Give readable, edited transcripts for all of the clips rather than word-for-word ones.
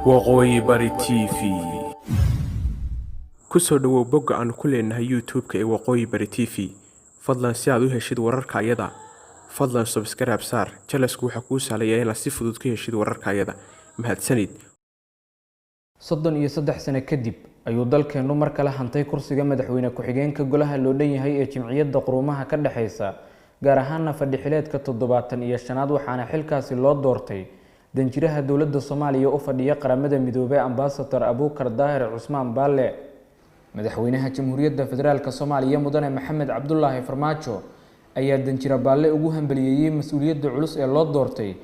waqooyi bari TV kusoo dhawow bogga aan ku leenahay YouTube-ka ee waqooyi bari TV fadlan si aad u heshid wararka ayada fadlan subscribe saar jalasku waxa kuu sahlaya inaad si fudud ka heshid wararka ayada mahadsanid 33 sano kadib ayuu dalkeenu mar kale hantay kursiga madaxweyne ku-xigeenka golaha loo dhan yahay ee Jimciyadda Quruumaha ka dhaxaysa gaar ahaan fadhi xileedka 75 waxaana xilkaasi loo doortay danjiraha dawladda Soomaaliya oo fadhiya qaramada midoobay Ambassador Abuukar Daahir Cusmaan Baalle madaxweynaha Jamhuuriyadda Federaalka Soomaaliya mudane Maxamed Cabdullaahi Farmaajo ayaa danjira Baalle ugu hambalyeeyay mas'uuliyadda culus ee loo doortay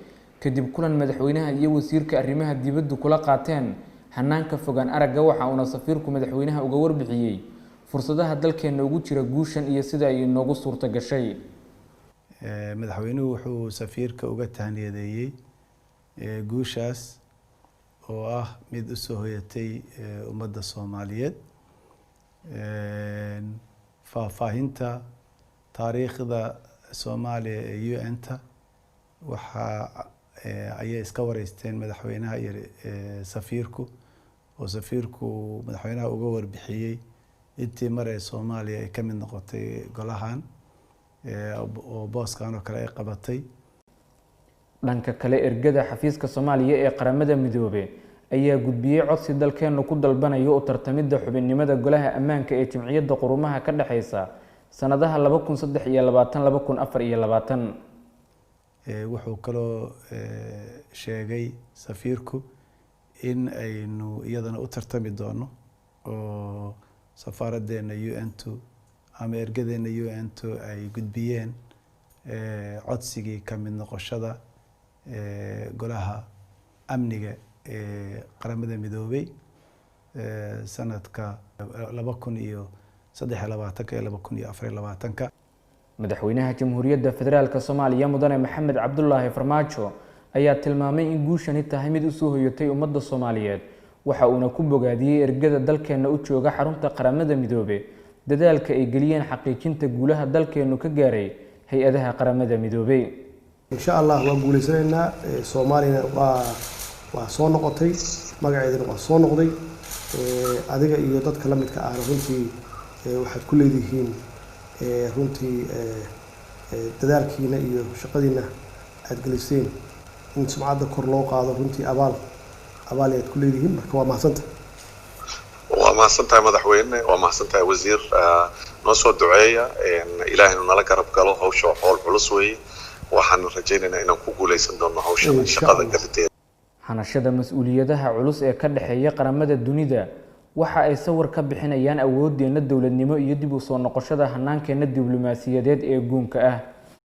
kadib kulan madaxweynaha iyo wasiirka arrimaha dibadda kula qaateen hanaanka fogaan aragga waxa uu safiirku madaxweynaha uga warbixiyay fursadaha dalkeena ugu jira guushan iyo sida ay noogu suurta gashay madaxweynuhu wuxuu safiirka uga tahniyadeeyay guushaas oo ah mid u soo hoyatay ummadda Soomaaliyeed faahfaahinta taariikhda Soomaaliya ee UN-ta waxa ayay iska wareysteen madaxweynaha iyo safiirku oo safiirku madaxweynaha uga warbixiyay intii mar ee Soomaaliya ay ka mid noqotay golahan oo booskan oo kale ay qabatay dhanka kale ergada xafiiska Soomaaliya ee qaramada midoobay ayaa gudbiyay codsi dalkeenu ku dalbanayo oo tartamida xubinnimada golaha ammaanka ee Jimciyadda Quruumaha ka dhaxaysa sanadaha 2003-2024 wuxuu kaloo sheegay safiirku in aynu iyadana u tartami doono oo safaaraddeena UN-tu ama ergadeena UN-tu ay gudbiyeen codsigii ka mid noqoshada golaha amniga ee qaramada midoobay sanadka 2023-2024 madaxweynaha Jamhuuriyadda Federaalka Soomaaliya mudane Maxamed Cabdullaahi Farmaajo ayaa tilmaamay in guushani tahay mid u soo hoyatay ummadda Soomaaliyeed waxa uuna ku bogaadiyay ergada dalkeena u jooga xarunta qaramada midoobay dadaalka ay geliyeen xaqiijinta guulaha dalkeenu ka gaaray hay'adaha qaramada midoobay insha Allah waa guuleysanaynaa Soomaaliya waa soo noqotay magaceedana waa soo noqday adiga iyo dadka la midka ah runtii waxaad ku leedihiin runtii dadaalkiina iyo shaqadiina aad geliseen in sumcadda kor loo qaado runtii abaal aad ku leedihiin marka waa mahadsantahay madaxweyne waa mahadsantahay wasiir noo soo duceeya ilaahayna nala garab galo hawsha xool culus weeye waxaan rajaynaynaa inaan ku guuleysan doono hawsha shaqada galiteeda hanashada mas'uuliyadaha culus ee ka dhaxeeya qaramada dunida waxa ay sawir ka bixinayaan awoodeena dawladnimo iyo dib u soo noqoshada hanaankeena diblomaasiyadeed ee guunka ah